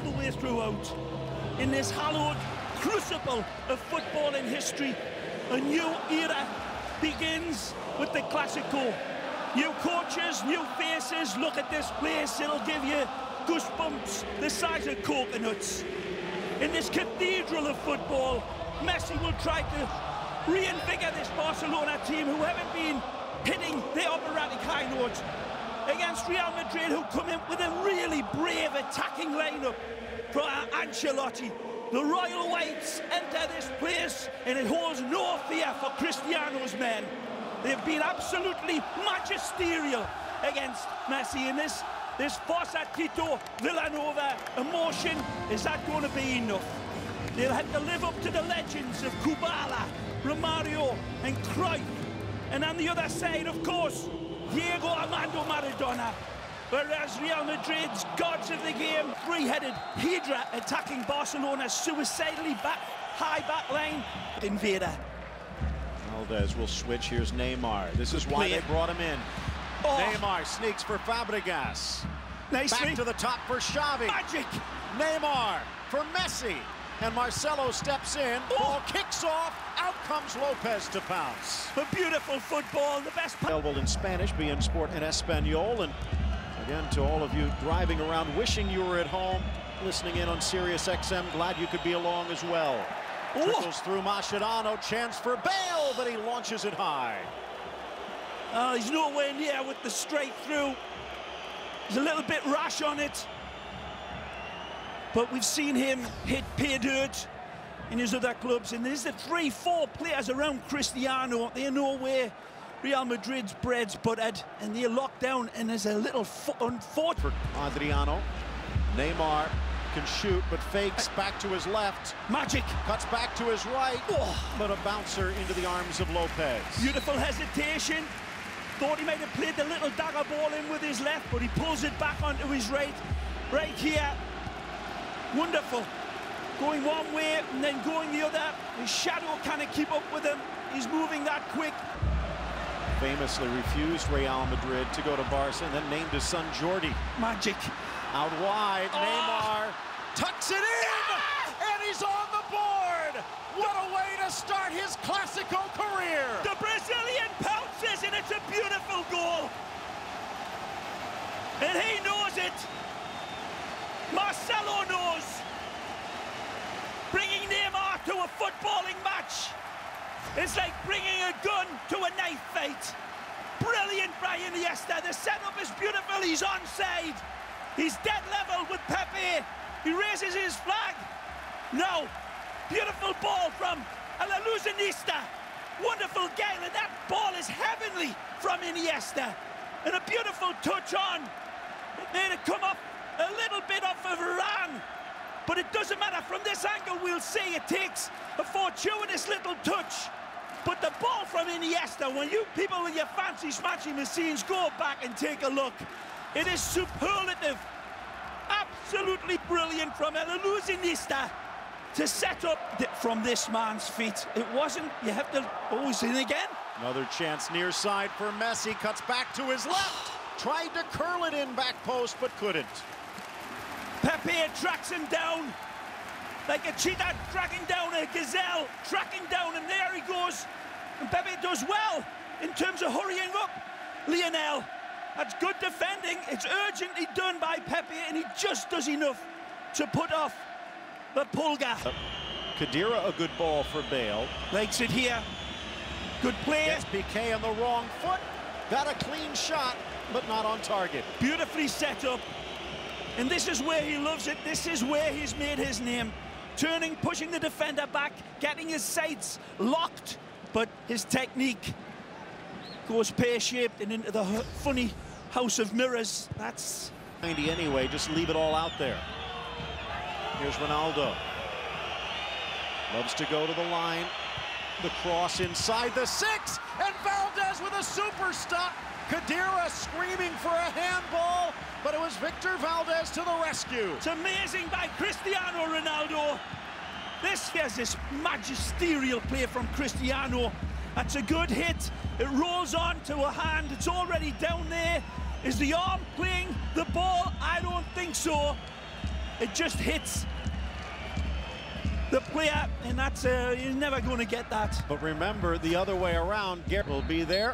the way throughout. In this hallowed crucible of football in history, a new era begins with the Classico. New coaches, new faces. Look at this place, it'll give you goosebumps the size of coconuts. In this cathedral of football, Messi will try to reinvigorate this Barcelona team who haven't been hitting their operatic high notes against Real Madrid, who come in with a really brave attacking lineup for Ancelotti. The Royal Whites enter this place and it holds no fear for Cristiano's men. They've been absolutely magisterial against Messi in this Forza Tito Villanova emotion. Is that going to be enough? They'll have to live up to the legends of Kubala, Romario and Cruyff. And on the other side, of course, Diego Armando Maradona. Whereas Real Madrid's gods of the game, three-headed Hydra attacking Barcelona's suicidally high back line. Invader. Valdez will switch. Here's Neymar. This is why they brought him in. Oh. Neymar sneaks for Fabregas. Nicely. Back to the top for Xavi. Magic. Neymar for Messi. And Marcelo steps in. Ball kicks off. Out comes Lopez to pounce. A beautiful football. The best. Available in Spanish, beIN Sport en Español. And again, to all of you driving around, wishing you were at home, listening in on Sirius XM, glad you could be along as well. Trickles through Mascherano, chance for Bale, but he launches it high. He's nowhere near with the straight through. He's a little bit rash on it. But we've seen him hit pay dirt in his other clubs. And there's the 3-4 players around Cristiano. They know where Real Madrid's bread's buttered. And they're locked down. And there's a little unfortunate. For Adriano. Neymar can shoot, but fakes back to his left. Magic. Cuts back to his right. But a bouncer into the arms of Lopez. Beautiful hesitation. Thought he might have played the little dagger ball in with his left, but he pulls it back onto his right. Right here. Wonderful. Going one way and then going the other. His shadow can't keep up with him. He's moving that quick. Famously refused Real Madrid to go to Barca and then named his son Jordi. Magic. Out wide, Neymar tucks it in, and he's on the board. What a way to start his Classico career. The Brazilian pounces, and it's a beautiful goal. And he knows it. Marcelo knows. Bringing Neymar to a footballing match. It's like bringing a gun to a knife fight. Brilliant by Iniesta. The setup is beautiful. He's onside. He's dead level with Pepe. He raises his flag. No. Beautiful ball from Iniesta. Wonderful gale, and that ball is heavenly from Iniesta. And a beautiful touch on. It made it come up a little bit off of Varane. But it doesn't matter. From this angle, we'll see it takes a fortuitous little touch. But the ball from Iniesta, when you people with your fancy smatchy machines go back and take a look, it is superlative. Absolutely brilliant from Iniesta to set up from this man's feet. It wasn't, you have to always in again. Another chance near side for Messi, cuts back to his left. Tried to curl it in back post, but couldn't. Pepe tracks him down like a cheetah tracking down a gazelle, tracking down, and there he goes. And Pepe does well in terms of hurrying up Lionel. That's good defending. It's urgently done by Pepe, and he just does enough to put off the Pulga. Khedira, a good ball for Bale. Likes it here. Good play. Gets Piqué on the wrong foot. Got a clean shot, but not on target. Beautifully set up. And this is where he loves it. This is where he's made his name. Turning, pushing the defender back, getting his sights locked, but his technique goes pear-shaped and into the funny house of mirrors. That's 90 anyway, just leave it all out there. Here's Ronaldo. Loves to go to the line. The cross inside the 6, and Valdez with a super stop. Khedira screaming for a handball, but it was Victor Valdez to the rescue. It's amazing by Cristiano Ronaldo. Here's this magisterial play from Cristiano. That's a good hit. It rolls on to a hand. It's already down there. Is the arm playing the ball? I don't think so. It just hits the player, and that's you're never going to get that. But remember, the other way around, Garrett will be there.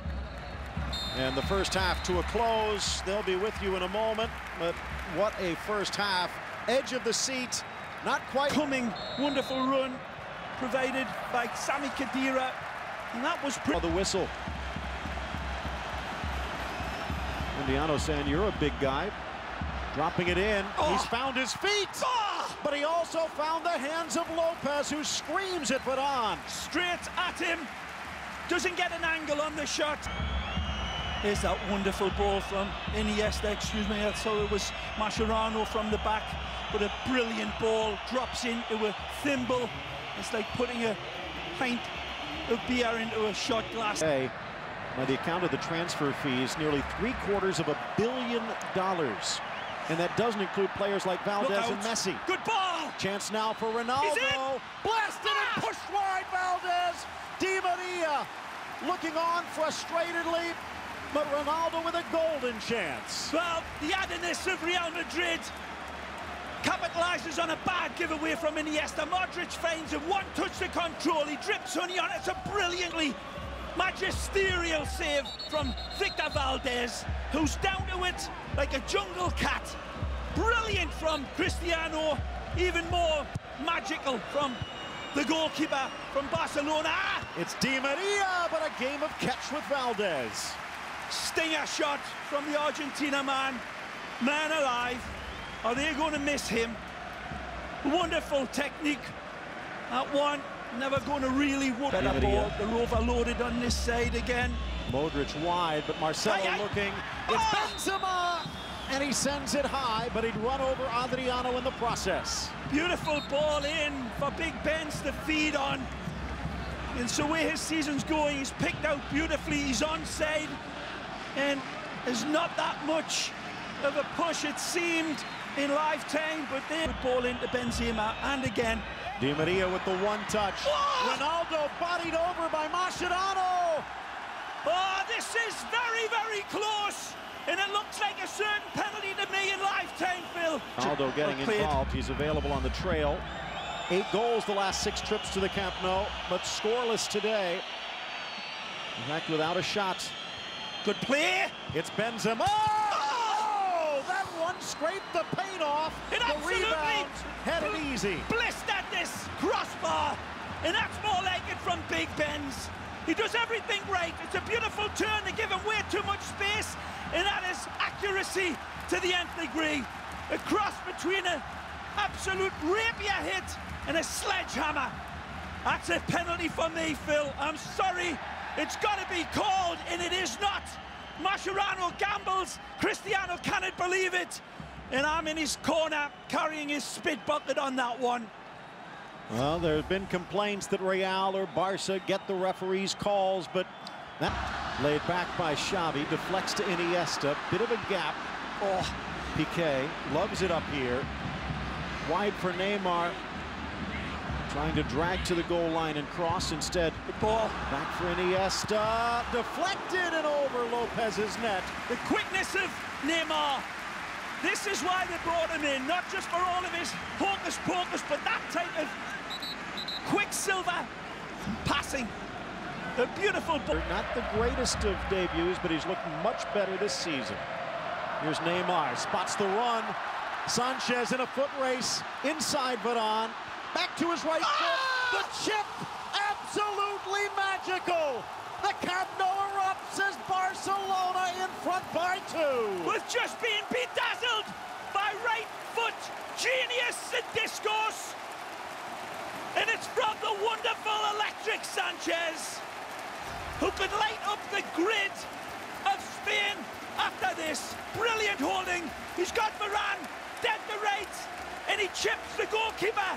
And the first half to a close. They'll be with you in a moment. But what a first half. Edge of the seat, not quite. Coming, wonderful run provided by Sami Khedira. And that was the whistle. Indiano saying, you're a big guy. Dropping it in. Oh. He's found his feet. Oh. But he also found the hands of Lopez, who screams it, but on. Straight at him. Doesn't get an angle on the shot. Here's that wonderful ball from Iniesta, excuse me. I thought it was Mascherano from the back. But a brilliant ball drops into a thimble. It's like putting a pint of beer into a shot glass. Hey, by the account of the transfer fees, nearly $750 million. And that doesn't include players like Valdez and Messi. Good ball! Chance now for Ronaldo. Blasted and pushed wide, Valdez. Di Maria looking on frustratedly, but Ronaldo with a golden chance. Well, the addedness of Real Madrid capitalizes on a bad giveaway from Iniesta. Modric finds him, one touch to control. He drips Sonny on. It's a brilliantly magisterial save from Victor Valdez, who's down to it like a jungle cat. Brilliant from Cristiano, even more magical from the goalkeeper from Barcelona. It's Di Maria, but a game of catch with Valdez. Stinger shot from the Argentina man. Man alive. Are they going to miss him? Wonderful technique. That one never going to really work. Better ball. They're overloaded on this side again. Modric wide, but Marcelo looking. It's Benzema! And he sends it high, but he'd run over Adriano in the process. Beautiful ball in for Big Benz to feed on. And so where his season's going, he's picked out beautifully. He's onside. And there's not that much of a push, it seemed, in lifetime, but they put ball into Benzema, and again. Di Maria with the one touch. Oh! Ronaldo bodied over by Mascherano. Oh, this is very, very close. And it looks like a certain penalty to me in lifetime, Phil. Ronaldo getting involved. He's available on the trail. 8 goals the last 6 trips to the Camp Nou, but scoreless today. In fact, without a shot. Good play. It's Benzema. Oh! That one scraped the paint off. It the rebound headed easy. Blissed at this crossbar. And that's more like it from Big Benz. He does everything right. It's a beautiful turn. They give him way too much space. And that is accuracy to the nth degree. A cross between an absolute rapier hit and a sledgehammer. That's a penalty for me, Phil. I'm sorry. It's got to be called, and it is not. Mascherano gambles. Cristiano cannot believe it. And I'm in his corner, carrying his spit bucket on that one. Well, there have been complaints that Real or Barca get the referee's calls, but that laid back by Xavi, deflects to Iniesta, bit of a gap. Oh, Piqué loves it up here. Wide for Neymar, trying to drag to the goal line and cross instead. The ball back for Iniesta, deflected and over Lopez's net. The quickness of Neymar. This is why they brought him in, not just for all of his hocus-pocus, but that type of quicksilver passing. A beautiful ball. Not the greatest of debuts, but he's looked much better this season. Here's Neymar, spots the run. Sanchez in a foot race, inside Varane, back to his right foot. The chip, absolutely magical. The Camp Nou erupts as Barcelona in front by 2. With just being bedazzled by right foot genius and discourse. And it's from the wonderful electric Sanchez, who could light up the grid of Spain after this. Brilliant holding. He's got Varane dead to right, and he chips the goalkeeper.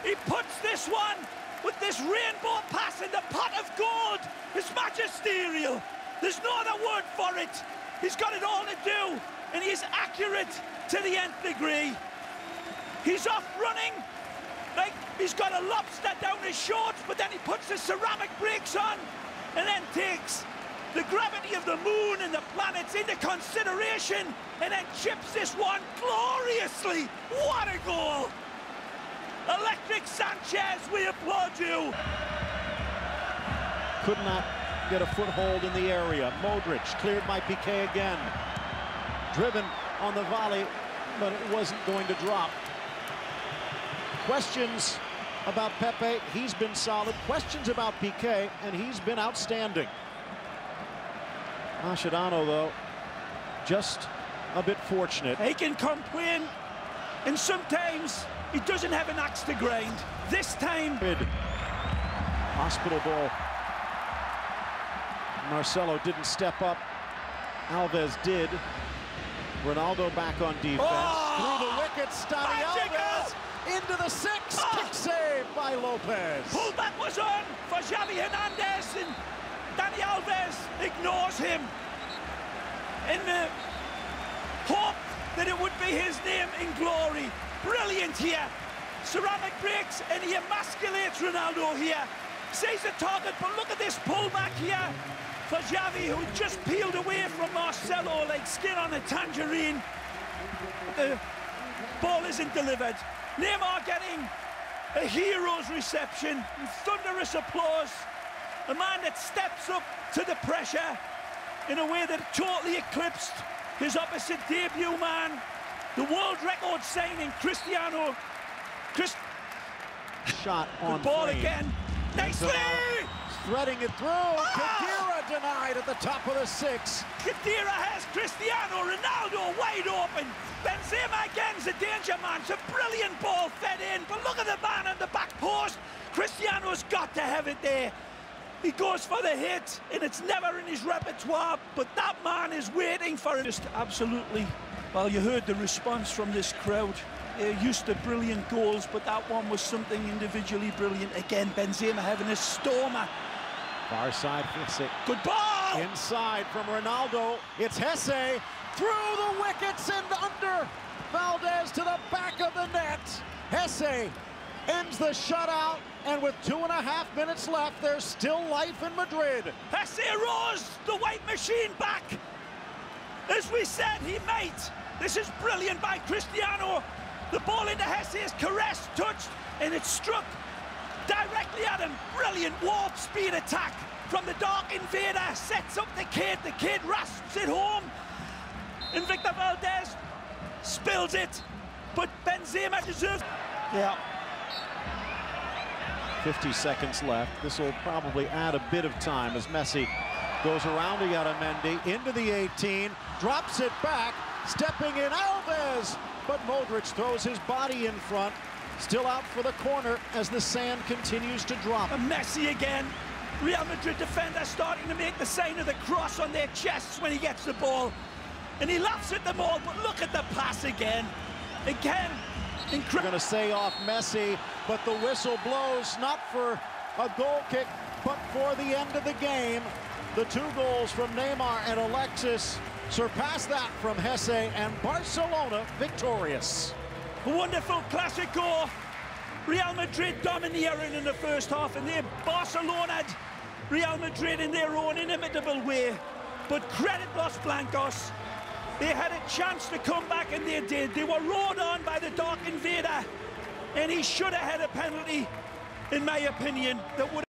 He puts this one with this rainbow pass in the pot of gold. It's magisterial. There's no other word for it. He's got it all to do, and he's accurate to the nth degree. He's off running like he's got a lobster down his shorts, but then he puts the ceramic brakes on and then takes the gravity of the moon and the planets into consideration, and then chips this one gloriously. What a goal! Electric Sanchez, we applaud you. Could not get a foothold in the area. Modric cleared by Piqué again. Driven on the volley, but it wasn't going to drop. Questions about Pepe, he's been solid. Questions about Piqué, and he's been outstanding. Mascherano, though, just a bit fortunate. He can complain, and sometimes he doesn't have an axe to grind. This time... Hospital ball. Marcelo didn't step up. Alves did. Ronaldo back on defense. Oh! Through the wickets, Dani Alves into the 6. Kick save by Lopez. Pullback was on for Xavi Hernandez, and Dani Alves ignores him in the hope that it would be his name in glory. Brilliant here. Ceramic breaks, and he emasculates Ronaldo here. Sees the target, but look at this pullback here for Xavi, who just peeled away from Marcelo like skin on a tangerine. The ball isn't delivered. Neymar getting a hero's reception, and thunderous applause. A man that steps up to the pressure in a way that totally eclipsed his opposite debut man, the world record signing Cristiano. Shot on the ball plane. Again. Nicely! Threading it through. Khedira denied at the top of the 6. Khedira has Cristiano Ronaldo wide open. Benzema again's a danger man. It's a brilliant ball fed in, but look at the man on the back post. Cristiano's got to have it there. He goes for the hit, and it's never in his repertoire, but that man is waiting for it. Just absolutely, well, you heard the response from this crowd. They're used to brilliant goals, but that one was something individually brilliant. Again, Benzema having a stormer. Far side, Messi. Good ball! Inside from Ronaldo. It's Hesse through the wickets and under. Valdez to the back of the net. Hesse ends the shutout, and with 2.5 minutes left, there's still life in Madrid. Hesse rose the white machine back. As we said, he might. This is brilliant by Cristiano. The ball into Hesse is caressed, touched, and it's struck directly at him. Brilliant warp speed attack from the dark invader. Sets up the kid. The kid rasps it home. And Victor Valdez spills it. But Benzema deserves... Yeah. 50 seconds left. This will probably add a bit of time as Messi goes around Mendy into the 18, drops it back, stepping in Alves, but Modric throws his body in front, still out for the corner as the sand continues to drop. And Messi again. Real Madrid defender starting to make the sign of the cross on their chests when he gets the ball. And he laughs at them all, but look at the pass again. Again, incredible. Going to say off Messi, but the whistle blows not for a goal kick, but for the end of the game. The 2 goals from Neymar and Alexis surpass that from Hesse, and Barcelona victorious. A wonderful Classico. Real Madrid domineering in the first half, and they Barcelona Real Madrid in their own inimitable way. But credit Los Blancos. They had a chance to come back, and they did. They were rode on by the dark invader, and he should have had a penalty, in my opinion, that would